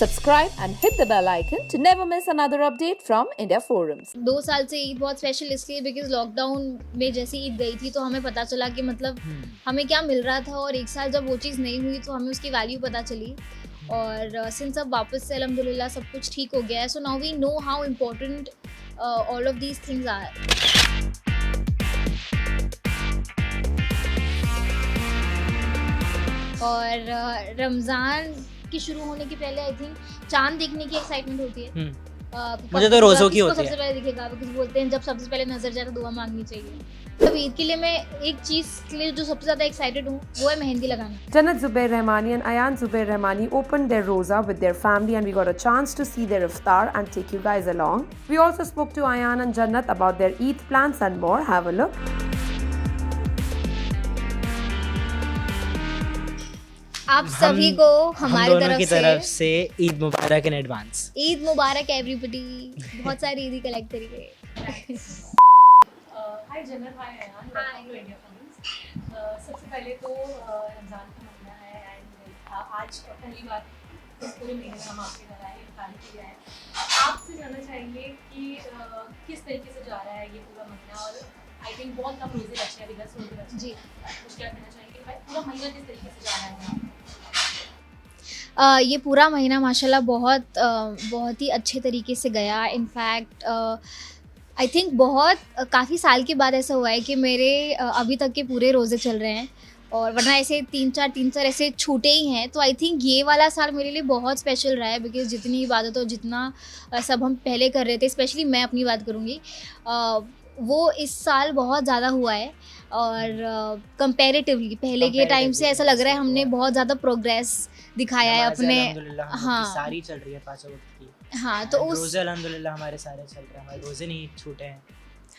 subscribe and hit the bell icon to never miss another update from India Forums. 2 साल से ईद बहुत special इसलिए because lockdown में जैसे ईद गई थी तो हमें पता चला कि मतलब हमें क्या मिल रहा था, और एक साल जब वो चीज़ नहीं हुई तो हमें उसकी वैल्यू पता चली। और सिंस अब वापस से अल्हम्दुलिल्लाह सब कुछ ठीक हो गया है, so now we know how important all of these things are. और रमज़ान की शुरू होने के पहले आई थिंक चांद देखने की एक्साइटमेंट होती है। मुझे तो रोज़ों की होती है। सबसे पहले दिखेगा बिकॉज़ बोलते हैं जब सबसे पहले नजर जाए तो दुआ मांगनी चाहिए। तब ईद के लिए मैं एक चीज़ के लिए जो सबसे ज़्यादा एक्साइटेड हूँ वो है मेहंदी लगाना। Jannat Zubair Rahmani and Ayan Zubair Rahmani opened their roza with their family and we got a chance to see their iftar and take you guys along. We also spoke to Ayan and Jannat about their Eid plans and more. Have a look. आप सभी को हमारी तरफ से ईद मुबारक in advance. Eid मुबारक everybody. बहुत सारी ईदी कलेक्ट करिए। Hi Jannat, hi Ayaan, welcome to India forms. सबसे पहले तो रमज़ान का महीना है एंड आज पहली बार इस पूरे महीने में हम आपके घर आए, इफ्तार किया है। आपसे जानना चाहेंगे कि किस तरीके से जा रहा है ये पूरा महीना, और आई थिंक बहुत कम रोज़े बचे हैं, अभी 10 रोज़े बचे जी। कुछ क्या कहना चाहेंगे भाई, पूरा महीना किस तरीके से जा रहा है? ये पूरा महीना माशाल्लाह बहुत ही अच्छे तरीके से गया। इनफैक्ट आई थिंक काफ़ी साल के बाद ऐसा हुआ है कि मेरे अभी तक के पूरे रोज़े चल रहे हैं, और वरना ऐसे तीन चार ऐसे छूटे ही हैं। तो आई थिंक ये वाला साल मेरे लिए बहुत स्पेशल रहा है बिकॉज़ जितनी इबादत और जितना सब हम पहले कर रहे थे, स्पेशली मैं अपनी बात करूँगी, वो इस साल बहुत ज़्यादा हुआ है। और कंपैरेटिवली पहले के टाइम से ऐसा लग रहा है हमने बहुत ज़्यादा प्रोग्रेस दिखाया है अपने। हाँ, सारी चल रही है 5 वक्त की। हाँ, तो उस रोज़े अल्हम्दुलिल्लाह हमारे सारे चल रहे हैं, हमारे रोज़े नहीं छूटे हैं।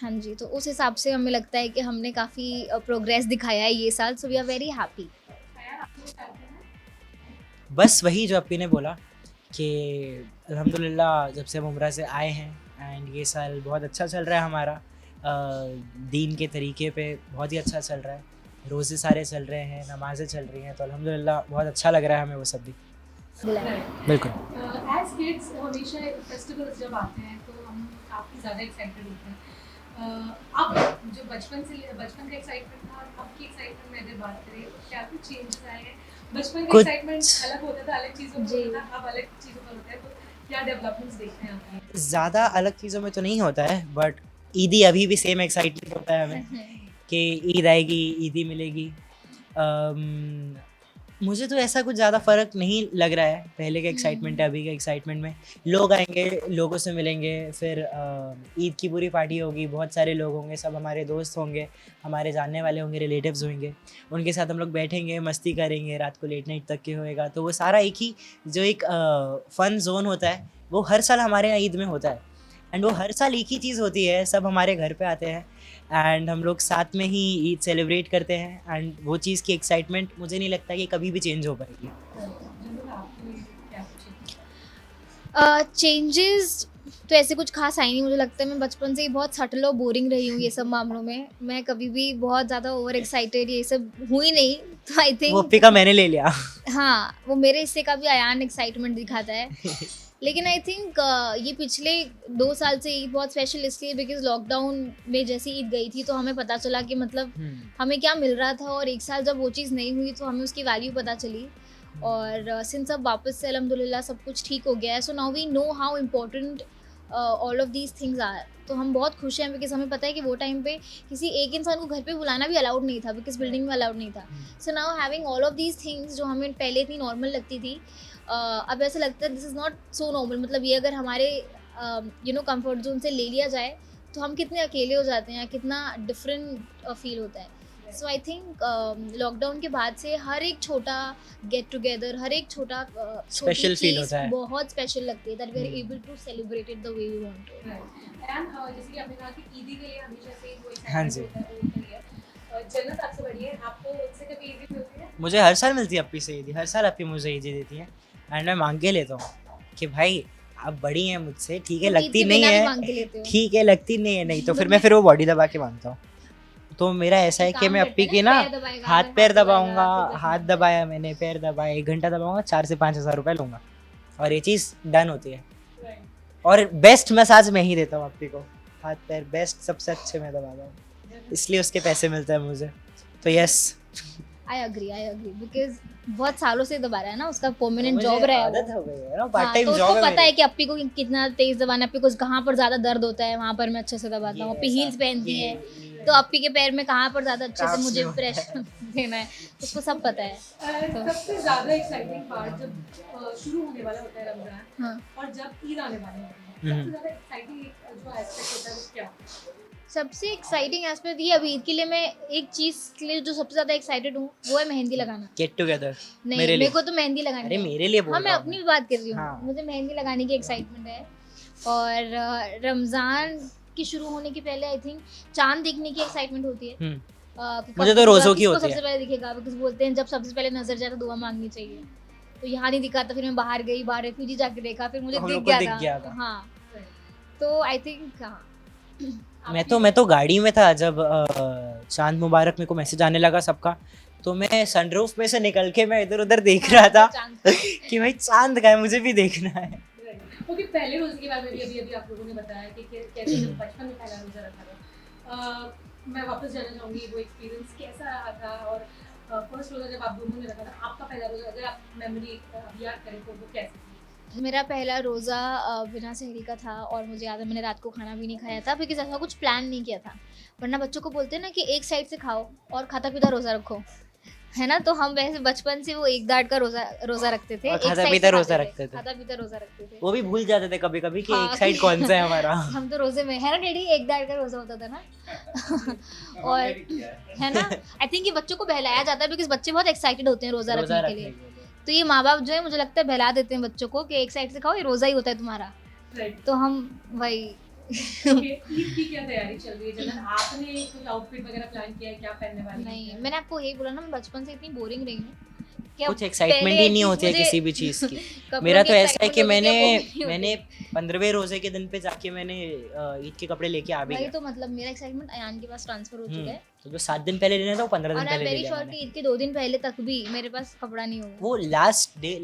हाँ जी, तो उस हिसाब से हमें लगता है कि हमने काफ़ी प्रोग्रेस दिखाया है ये साल, so we are very happy. बस वही जो अपी ने बोला कि अल्हम्दुलिल्लाह जब से हम उम्रा से आए हैं एंड ये साल बहुत अच्छा चल रहा है हमारा। दीन के तरीके पे बहुत ही अच्छा चल रहा है, रोज़े सारे चल रहे हैं, नमाज़ें चल रही हैं, तो अल्हम्दुलिल्लाह बहुत अच्छा लग रहा है हमें वो सब भी। बिल्कुल। एज किड्स हमेशा फेस्टिवल्स जब आते हैं तो हम काफ़ी ज़्यादा एक्साइटेड होते हैं। अब जो बचपन का एक्साइटमेंट था और अब की एक्साइटमेंट में अगर बात करें तो क्या कुछ चेंजेस आए हैं? बचपन का एक्साइटमेंट अलग होता था, अलग चीज़ों पर होता था, अब अलग चीज़ों पर होता है, तो क्या डेवलपमेंट्स देखते हैं आपने? ज़्यादा अलग चीज़ों में तो नहीं होता है, बट ईदी अभी भी सेम एक्साइटमेंट होता है हमें कि ईद आएगी, ईदी मिलेगी। मुझे तो ऐसा कुछ ज़्यादा फ़र्क नहीं लग रहा है पहले के एक्साइटमेंट है अभी के एक्साइटमेंट में। लोग आएंगे, लोगों से मिलेंगे, फिर ईद की पूरी पार्टी होगी, बहुत सारे लोग होंगे, सब हमारे दोस्त होंगे, हमारे जानने वाले होंगे, रिलेटिव्स होंगे, उनके साथ हम लोग बैठेंगे, मस्ती करेंगे, रात को लेट नाइट तक के होएगा। तो वो सारा एक ही जो एक फ़न जोन होता है वो हर साल हमारे यहाँ ईद में होता है, एंड वो हर साल एक ही चीज़ होती है, सब हमारे घर पे आते हैं एंड हम लोग साथ में ही ईद सेलिब्रेट करते हैं, एंड वो चीज़ की एक्साइटमेंट मुझे नहीं लगता कि कभी भी चेंज हो पाएगी। चेंजेस तो ऐसे कुछ खास आई नहीं। मुझे लगता है मैं बचपन से ही बहुत सटल और बोरिंग रही हूँ ये सब मामलों में। मैं कभी भी बहुत ज़्यादा ओवर एक्साइटेड ये सब हुई नहीं, तो आई थिंक वो अपी का मैंने ले लिया। हाँ, वो मेरे हिस्से का भी अयान एक्साइटमेंट दिखाता है। लेकिन आई थिंक ये पिछले 2 साल से ईद बहुत स्पेशल इसलिए बिकॉज लॉकडाउन में जैसे ईद गई थी तो हमें पता चला कि मतलब हमें क्या मिल रहा था, और एक साल जब वो चीज़ नहीं हुई तो हमें उसकी वैल्यू पता चली। और सिंस अब वापस से अल्हम्दुलिल्लाह सब कुछ ठीक हो गया है, so now we know how important all of these things are. तो हम बहुत खुश हैं बिकॉज हमें पता है कि वो टाइम पे किसी एक इंसान को घर पे बुलाना भी अलाउड नहीं था बिकॉज बिल्डिंग में अलाउड नहीं था। So now having all of these things जो हमें पहले इतनी नॉर्मल लगती थी, अब ऐसा लगता है this is not so normal. मतलब ये अगर हमारे कंफर्ट जोन से ले लिया जाए तो हम कितने अकेले हो जाते हैं, कितना डिफरेंट फील होता है। सो आई थिंक लॉकडाउन के बाद से हर एक छोटा गेट टुगेदर, हर एक छोटा स्पेशल फील होता है, बहुत स्पेशल लगती है, that we are able to celebrate it the way we want to. And जैसे कि आपने कहा कि ईदी के लिए हमेशा से वो हाँ जी। होता है, वो होता है। जन्नत आपसे बढ़िए, आपको उनसे कभी ईदी मिलती है? मुझे हर साल मिलती है अपी से ईदी, हर साल अपी मुझे ईदी देती है एंड मैं मांग के लेता हूँ कि भाई आप बड़ी हैं मुझसे, ठीक है, लगती नहीं है, ठीक है, लगती नहीं है, नहीं तो फिर मैं वो बॉडी दबा के मांगता हूँ। तो मेरा ऐसा है कि मैं अपी की ना हाथ पैर दबाऊंगा, हाथ दबाया मैंने, पैर दबाया, 1 घंटा दबाऊंगा, 4 से 5 हज़ार रुपये लूँगा और ये चीज़ डन होती है। और बेस्ट मसाज मैं ही देता हूँ अप्पी को, हाथ पैर बेस्ट सबसे अच्छे मैं दबाता हूँ, इसलिए उसके पैसे मिलते हैं मुझे। तो यस, आई अग्री बिकॉज बहुत सालों से दबा रहा है ना, उसका परमानेंट मुझे जॉब रहा है आदत वो। हो गई है ना, पार्ट हाँ, टाइम तो जॉब उसको है पता है मेरी। कि अप्पी को कितना तेज दबाना है, अप्पी को कहाँ पर ज्यादा दर्द होता है वहाँ पर मैं अच्छे से दबाता हूँ। अप्पी हील्स पहनती है, तो अप्पी के पैर में कहाँ पर ज्यादा अच्छे से Calves मुझे में। प्रेशर देना है, उसको सब पता है। सबसे ज़्यादा एक्साइटिंग पार्ट जब शुरू होने वाला होता है रमज़ान हाँ, और जब ईद आने वाली होती है, सबसे ज़्यादा एक्साइटिंग जो एस्पेक्ट होता है वो क्या होता है? सबसे एक्साइटिंग एस्पेक्ट ये अभी ईद के लिए मैं एक चीज के लिए जो सबसे ज्यादा एक्साइटेड हूँ वो है मेहंदी लगाना। गेट टुगेदर नहीं, मेरे मेरे लिए। को तो मेहंदी लगानी अरे है। मेरे लिए बोल हाँ, मैं रहा हूँ अपनी भी बात कर रही हूँ। हाँ। मुझे मेहंदी लगाने की एक्साइटमेंट है। और रमज़ान की शुरू होने के पहले आई थिंक चांद देखने की एक्साइटमेंट होती है। हम्म। कि मुझे कब तो रोज़ों की किसको होती है। सबसे पहले दिखेगा, बिकॉज बोलते हैं जब सबसे पहले नजर जाए तो दुआ मांगनी चाहिए। तो यहाँ नहीं दिखा तो फिर मैं बाहर गई, बाहर रेफ्यूजी जाके देखा, फिर मुझे तो हम दिख लोग को दिख गया गया था। था। हाँ, तो आई थिंक हाँ। मैं तो गाड़ी में था जब चांद मुबारक मेरे को मैसेज आने लगा सबका, तो मैं सनरूफ में से निकल के मैं इधर उधर देख रहा था कि भाई चांद का है, मुझे भी देखना है। ओके, पहले रोज़े के बारे में भी अभी आप लोगों ने बताया कि कैसे जब बचपन में पहला रोज़ा रखा था। मैं वापस जाना चाहूँगी वो एक्सपीरियंस कैसा रहा था, और फर्स्ट रोज़ा जब आप दोनों ने रखा था, आपका पहला रोज़ा अगर आप मेमोरी याद करें तो वो कैसे थी? मेरा पहला रोज़ा बिना सहरी का था, और मुझे याद है मैंने रात को खाना भी नहीं खाया था बिकॉज ऐसा कुछ प्लान नहीं किया था। वरना बच्चों को बोलते हैं ना कि एक साइड से खाओ और खाता पीता रोज़ा रखो, है ना। तो हम वैसे बचपन से वो एक दाढ़ का रोज़ा रखते थे, और एक खाता साइड पीता से रोज़ा खाते रखते थे। खाता पीता रोज़ा रखते थे। वो भी भूल जाते थे कभी कभी कि हाँ, एक साइड कौन सा है हमारा। हम तो रोज़े में, है ना डैडी, एक दाढ़ का रोज़ा होता था ना। और है ना, आई थिंक ये बच्चों को बहलाया जाता है बिकॉज बच्चे बहुत एक्साइटेड होते हैं रोज़ा रोज़ा रखने के लिए। तो ये माँ बाप जो है मुझे लगता है बहला देते हैं बच्चों को कि एक साइड से खाओ, ये रोज़ा ही होता है तुम्हारा। राइट। तो हम वही ओके, ईद की क्या तैयारी चल रही है? जब आपने कुछ आउटफिट वगैरह प्लान किया है, क्या पहनने वाली नहीं, हैं? मैंने आपको यही बोला ना, मैं बचपन से इतनी बोरिंग रही हूँ कि कुछ अब एक्साइटमेंट पहले ही नहीं at होती है least किसी मुझे भी चीज़ की। कपड़ों मेरा की तो ऐसा है excitement कि होती थी, वो भी नहीं मैंने होती। 15वें रोजे के दिन पे जाके मैंने ईद के कपड़े लेके आ भी वही गया। तो मतलब मेरा एक्साइटमेंट अयान के पास ट्रांसफर हो चुका है। तो जो 7 दिन पहले लेना था वो 15 दिन और आई एम पहले ले वेरी लिया श्योर मैंने। कि ईद के 2 दिन पहले तक भी मेरे पास कपड़ा नहीं होगा। वो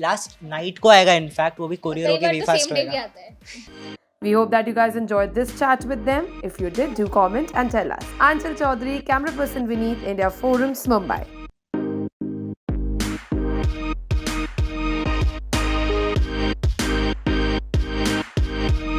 लास्ट नाइट को आएगा, इनफैक्ट वो भी कोरियर कई होके बार भी तो फास्ट सेम डे भी होएगा। आता है। We hope that you guys enjoyed this chat with them. If you did, do comment and tell us. Anchal Chaudhary, camera person Vineet, India Forums, Mumbai.